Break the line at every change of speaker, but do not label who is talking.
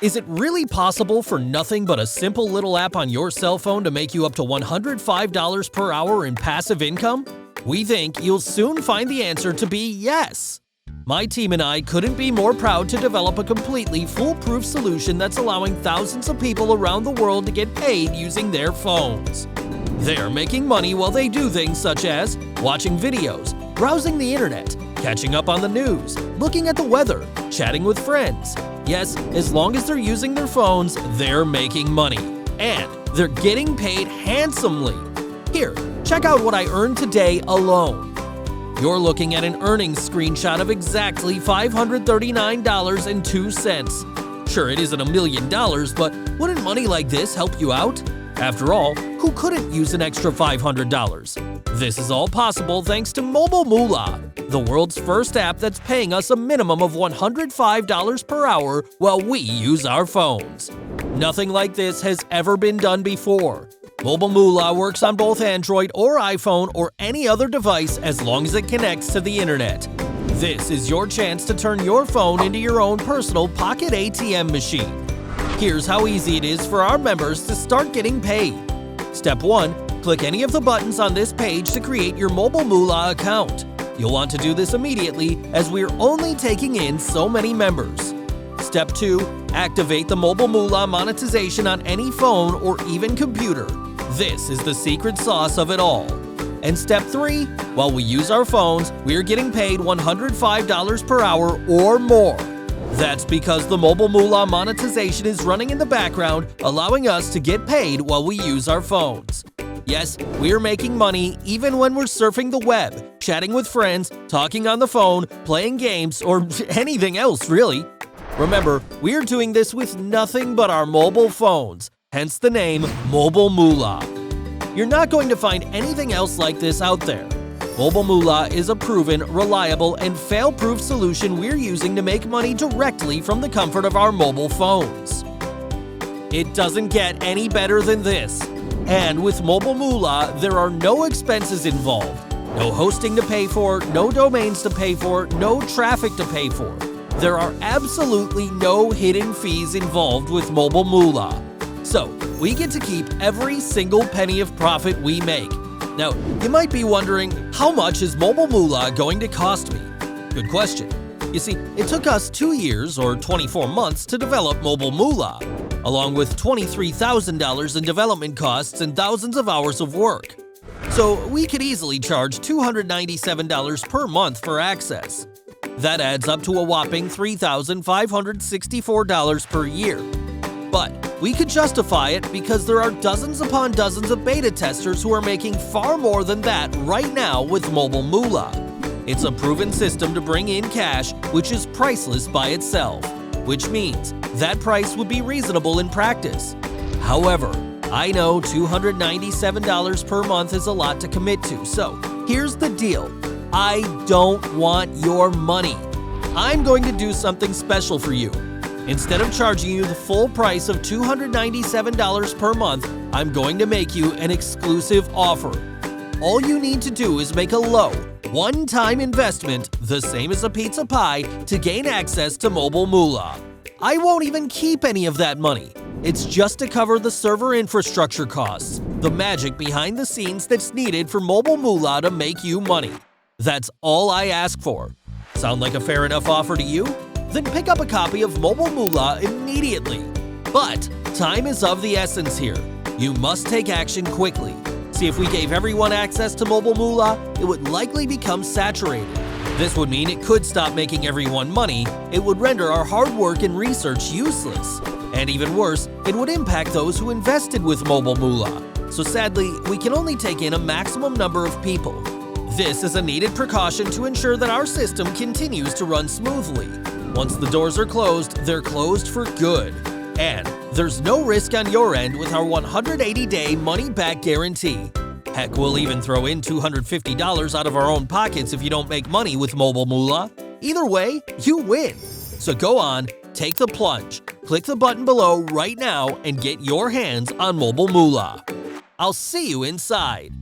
Is it really possible for nothing but a simple little app on your cell phone to make you up to $105 per hour in passive income? We think you'll soon find the answer to be yes. My team and I couldn't be more proud to develop a completely foolproof solution that's allowing thousands of people around the world to get paid using their phones. They're making money while they do things such as watching videos, browsing the internet, catching up on the news, looking at the weather, chatting with friends. Yes, as long as they're using their phones, they're making money. And they're getting paid handsomely. Here, check out what I earned today alone. You're looking at an earnings screenshot of exactly $539.02. Sure, it isn't $1 million, but wouldn't money like this help you out? After all, who couldn't use an extra $500? This is all possible thanks to MobileMooolah, the world's first app that's paying us a minimum of $105 per hour while we use our phones. Nothing like this has ever been done before. MobileMooolah works on both Android or iPhone or any other device as long as it connects to the internet. This is your chance to turn your phone into your own personal pocket ATM machine. Here's how easy it is for our members to start getting paid. Step 1. Click any of the buttons on this page to create your MobileMooolah account. You'll want to do this immediately as we're only taking in so many members. Step 2. Activate the MobileMooolah monetization on any phone or even computer. This is the secret sauce of it all. And step 3. While we use our phones, we're getting paid $105 per hour or more. That's because the MobileMooolah monetization is running in the background, allowing us to get paid while we use our phones. Yes, we're making money even when we're surfing the web, chatting with friends, talking on the phone, playing games, or anything else really. Remember, we're doing this with nothing but our mobile phones, hence the name MobileMooolah. You're not going to find anything else like this out there. MobileMooolah is a proven, reliable, and fail-proof solution we're using to make money directly from the comfort of our mobile phones. It doesn't get any better than this. And with MobileMooolah, there are no expenses involved. No hosting to pay for, no domains to pay for, no traffic to pay for. There are absolutely no hidden fees involved with MobileMooolah. So, we get to keep every single penny of profit we make. Now, you might be wondering, how much is MobileMooolah going to cost me? Good question. You see, it took us 2 years or 24 months to develop MobileMooolah, along with $23,000 in development costs and thousands of hours of work. So we could easily charge $297 per month for access. That adds up to a whopping $3,564 per year. But we could justify it because there are dozens upon dozens of beta testers who are making far more than that right now with MobileMooolah. It's a proven system to bring in cash, which is priceless by itself, which means that price would be reasonable in practice. However, I know $297 per month is a lot to commit to, so here's the deal. I don't want your money. I'm going to do something special for you. Instead of charging you the full price of $297 per month, I'm going to make you an exclusive offer. All you need to do is make a low, one-time investment, the same as a pizza pie, to gain access to MobileMooolah. I won't even keep any of that money. It's just to cover the server infrastructure costs, the magic behind the scenes that's needed for MobileMooolah to make you money. That's all I ask for. Sound like a fair enough offer to you? Then pick up a copy of MobileMooolah immediately. But time is of the essence here. You must take action quickly. See, if we gave everyone access to MobileMooolah, it would likely become saturated. This would mean it could stop making everyone money, it would render our hard work and research useless. And even worse, it would impact those who invested with MobileMooolah. So sadly, we can only take in a maximum number of people. This is a needed precaution to ensure that our system continues to run smoothly. Once the doors are closed, they're closed for good. And there's no risk on your end with our 180-day money-back guarantee. Heck, we'll even throw in $250 out of our own pockets if you don't make money with MobileMooolah. Either way, you win. So go on, take the plunge, click the button below right now and get your hands on MobileMooolah. I'll see you inside.